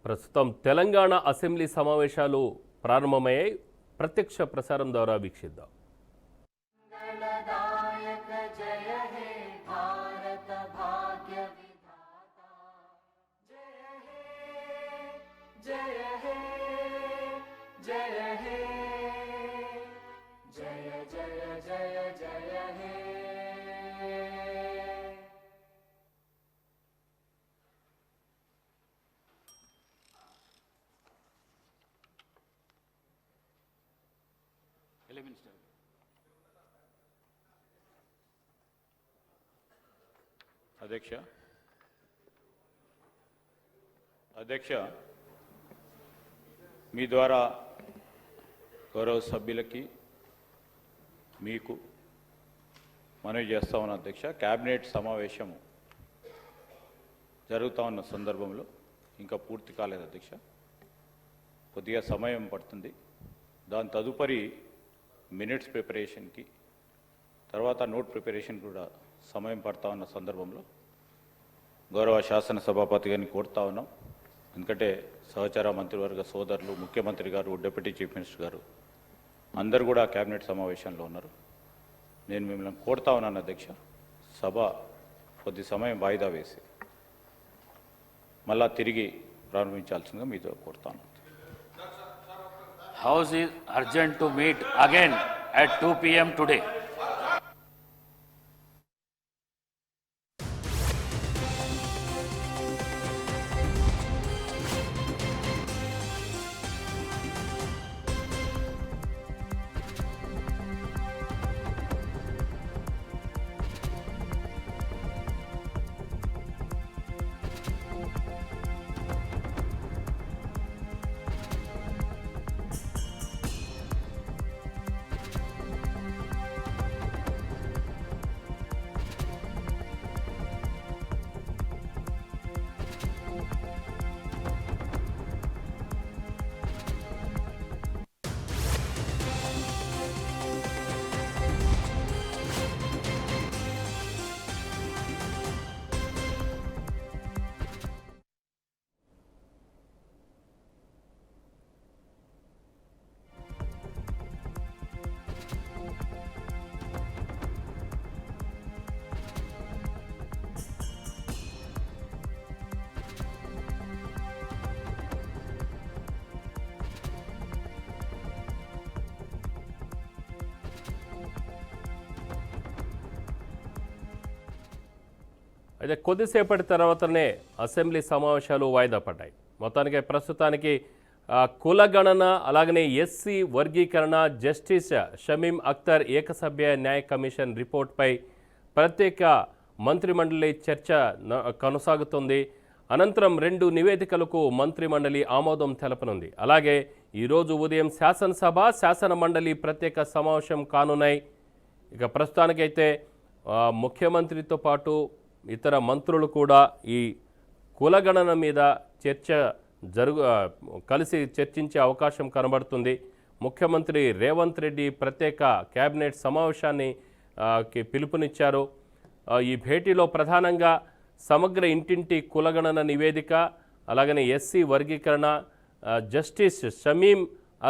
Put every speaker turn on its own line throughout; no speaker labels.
ప్రస్తుతం తెలంగాణ అసెంబ్లీ సమావేశాలు ప్రారంభమయ్యాయి. ప్రత్యక్ష ప్రసారం ద్వారా వీక్షిద్దాం.
అధ్యక్ష మీ ద్వారా గౌరవ సభ్యులకి మీకు మనవి చేస్తా ఉన్న అధ్యక్ష, కేబినెట్ సమావేశం జరుగుతూ ఉన్న సందర్భంలో ఇంకా పూర్తి కాలేదు అధ్యక్ష. కొద్దిగా సమయం పడుతుంది. దాని తదుపరి మినిట్స్ ప్రిపరేషన్కి తర్వాత నోట్ ప్రిపరేషన్ కూడా సమయం పడతా ఉన్న సందర్భంలో గౌరవ శాసన సభాపతి గారిని కోరుతా ఉన్నాం. ఎందుకంటే సహచార మంత్రివర్గ సోదరులు, ముఖ్యమంత్రి గారు, డిప్యూటీ చీఫ్ మినిస్టర్ గారు అందరూ కూడా కేబినెట్ సమావేశంలో ఉన్నారు. నేను మిమ్మల్ని కోరుతా ఉన్నాను అధ్యక్ష, సభ కొద్ది సమయం వాయిదా వేసి మళ్ళా తిరిగి ప్రారంభించాల్సిందిగా మీతో కోరుతాను.
House is urgent to meet again at 2 p.m. today.
అయితే కొద్దిసేపటి తర్వాతనే అసెంబ్లీ సమావేశాలు వాయిదా పడ్డాయి. మొత్తానికి ప్రస్తుతానికి కులగణన అలాగనే ఎస్సీ వర్గీకరణ జస్టిస్ షమీం అఖ్తర్ ఏకసభ్య న్యాయ కమిషన్ రిపోర్ట్పై ప్రత్యేక మంత్రిమండలి చర్చ కొనసాగుతుంది. అనంతరం 2 నివేదికలకు మంత్రిమండలి ఆమోదం తెలపనుంది. అలాగే ఈరోజు ఉదయం శాసనసభ శాసన మండలి ప్రత్యేక సమావేశం కానున్నాయి. ఇక ప్రస్తుతానికైతే ముఖ్యమంత్రితో పాటు ఇతర మంత్రులు కూడా ఈ కులగణన మీద కలిసి చర్చించే అవకాశం కనబడుతుంది. ముఖ్యమంత్రి రేవంత్ రెడ్డి ప్రత్యేక కేబినెట్ సమావేశాన్ని పిలుపునిచ్చారు. ఈ భేటీలో ప్రధానంగా సమగ్ర ఇంటింటి కులగణన నివేదిక, అలాగనే ఎస్సీ వర్గీకరణ, జస్టిస్ షమీం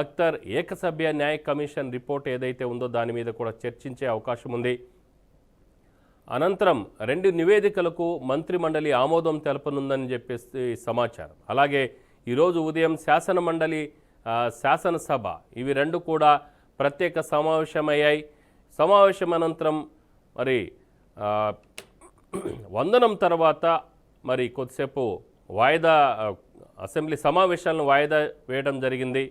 అఖ్తర్ ఏకసభ్య న్యాయ కమిషన్ రిపోర్ట్ ఏదైతే ఉందో దాని మీద కూడా చర్చించే అవకాశం ఉంది. అనంతరం 2 నివేదికలకు మంత్రిమండలి ఆమోదం తెలపనుందని చెప్పేసి సమాచారం. అలాగే ఈరోజు ఉదయం శాసన మండలి శాసనసభ ఇవి 2 కూడా ప్రత్యేక సమావేశమయ్యాయి. సమావేశం అనంతరం మరి వందనం తర్వాత మరి కొద్దిసేపు వాయిదా అసెంబ్లీ సమావేశాలను వాయిదా వేయడం జరిగింది.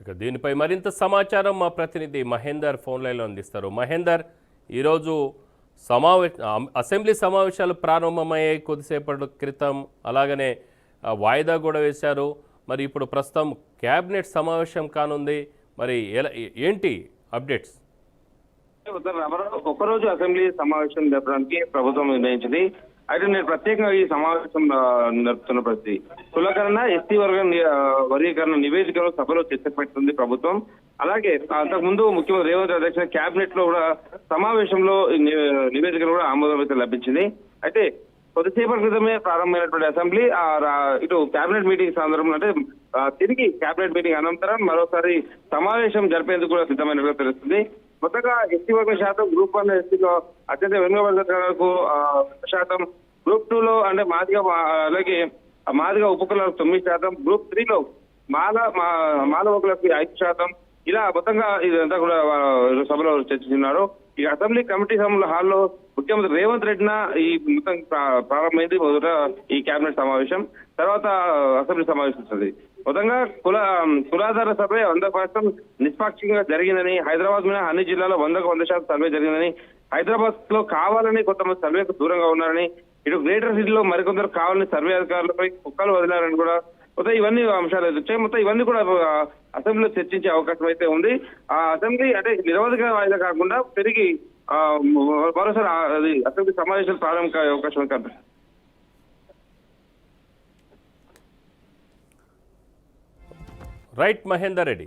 ఇక దీనిపై మరింత సమాచారం మా ప్రతినిధి మహేందర్ ఫోన్ లైన్లో అందిస్తారు. మహేందర్, ఈరోజు అసెంబ్లీ సమావేశాలు ప్రారంభమయ్యాయి కొద్దిసేపటి క్రితం, అలాగనే వాయిదా కూడా వేశారు. మరి ఇప్పుడు ప్రస్తుతం కేబినెట్ సమావేశం కానుంది, మరి ఏంటి అప్డేట్స్?
ఒక్కరోజు అసెంబ్లీ సమావేశం జరపడానికి ప్రభుత్వం నిర్ణయించింది. అయితే నేను ప్రత్యేకంగా ఈ సమావేశం జరుపుతున్న పరిస్థితి. కులకరణ ఎస్టీ వర్గీకరణ నివేదికను సభలో చర్చ పెడుతుంది ప్రభుత్వం. అలాగే అంతకుముందు ముఖ్యమంత్రి రేవంత్ అధ్యక్ష కేబినెట్ లో కూడా సమావేశంలో నివేదికను కూడా ఆమోదం అయితే లభించింది. అయితే కొద్దిసేపటి క్రితమే ప్రారంభమైనటువంటి అసెంబ్లీ ఇటు కేబినెట్ మీటింగ్ సందర్భంలో అంటే తిరిగి కేబినెట్ మీటింగ్ అనంతరం మరోసారి సమావేశం జరిపేందుకు కూడా సిద్ధమైనట్టుగా తెలుస్తుంది. మొత్తగా ఎస్టీ వర్గ శాతం గ్రూప్ 1 ఎస్టీలో అత్యంత వెనుకబడిన శాతం, గ్రూప్ 2 లో అంటే అలాగే మాదిగా ఉపకులకు 9%, గ్రూప్ 3 లో మాల ఉపకులకు 5%. ఇలా మొత్తంగా ఇదంతా కూడా సభలో చర్చించున్నారు. ఈ అసెంబ్లీ కమిటీ సభలో హాల్లో ముఖ్యమంత్రి రేవంత్ రెడ్డిన ఈ మొత్తం ప్రారంభమైంది. మొదట ఈ కేబినెట్ సమావేశం, తర్వాత అసెంబ్లీ సమావేశించింది. మొత్తంగా కులాధార సర్వే 100% నిష్పాక్షికంగా జరిగిందని, హైదరాబాద్ మీద అన్ని జిల్లాలో 100% సర్వే జరిగిందని, హైదరాబాద్ లో కావాలని కొంతమంది సర్వేకు దూరంగా ఉన్నారని, ఇటు గ్రేటర్ సిటీలో మరికొందరు కావాలని సర్వే అధికారులపై కుక్కలు వదిలారని కూడా మొత్తం ఇవన్నీ అంశాలు వచ్చాయి. మొత్తం ఇవన్నీ కూడా అసెంబ్లీలో చర్చించే అవకాశం అయితే ఉంది. ఆ అసెంబ్లీ అంటే నిరవధిక వాయిదా కాకుండా తిరిగి మరోసారి అది అసెంబ్లీ సమావేశాలు ప్రారంభ అవకాశం కనిపిస్తుంది.
రైట్ మహేందర్ రెడ్డి.